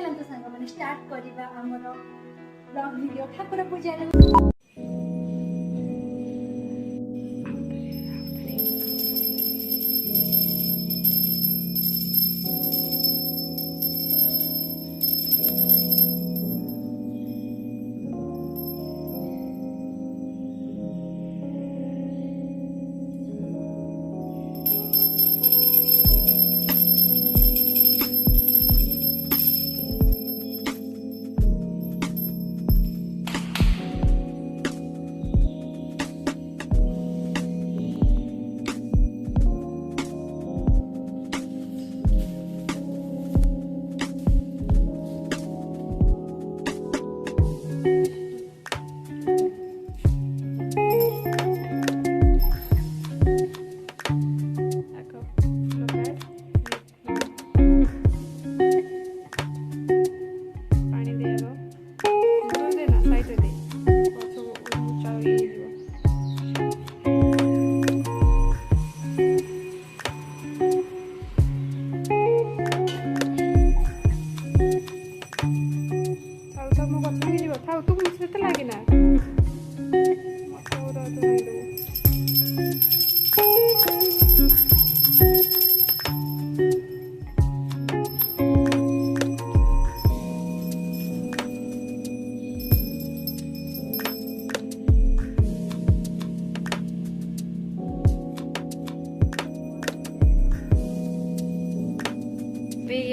चलते सांग मैंने स्टार्ट करवा आमर ब्लॉग वीडियो ठाकुर पूजा।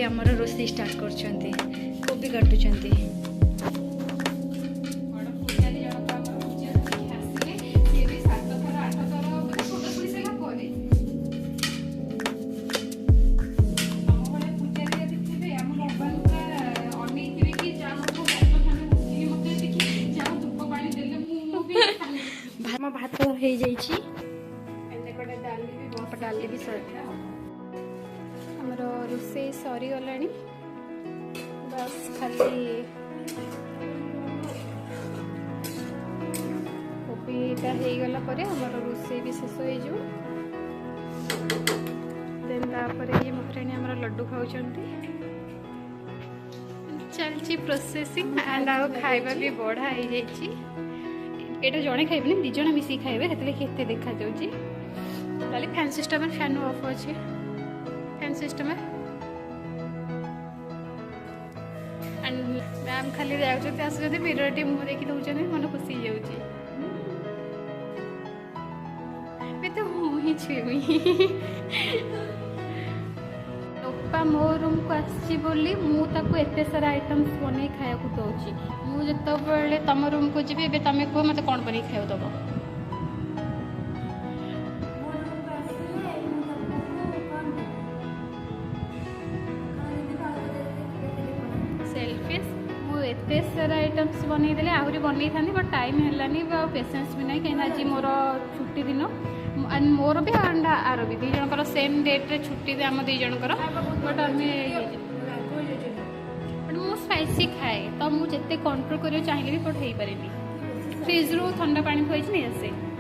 आमर रोषे स्टार्ट कर कोबी काटुंट भात हो डाली भी आमर रोषे सरी गला बस खाली कोबीटा हो गला आमर रोषे भी शेष हो ये महाराणी आमर लड्डू खाऊँ चलती प्रोसेसिंग एंड आउ खाइबा भी बढ़ा हो जाइए जड़े खाइबे दिज मिसिक खाइबे से देखा जाऊँगी फैन सिस्टम फैन ऑफ अच्छे फैन सिस्टम एंड मैम खाली जाऊँच आस मिरर टी मुँह देखी दौरान मन खुशी हो तो ही छुई लोपा मो रूम को आसी बोली मुझे एत सारा आइटम्स बन खाया दौची मुझे तुम रूम को जी तुम कह मत कौन बन खाया दब सेल्फिश मुझे सारा आइटम्स बनईदे आहरी बनई था बट टाइम है पेसेंस भी ना कहीं आज मोर छुट्टी दिन मोर भी एंड आर भी दी जनकर सेम डेट्रे छुट्टी दे आम दी जनकर बट आम मुझे स्पाइसी खाए तो मुझे कंट्रोल कर चाहिए भी बट हो पारे फ्रिज रू ठंडा पानी थोड़ी नहीं आसे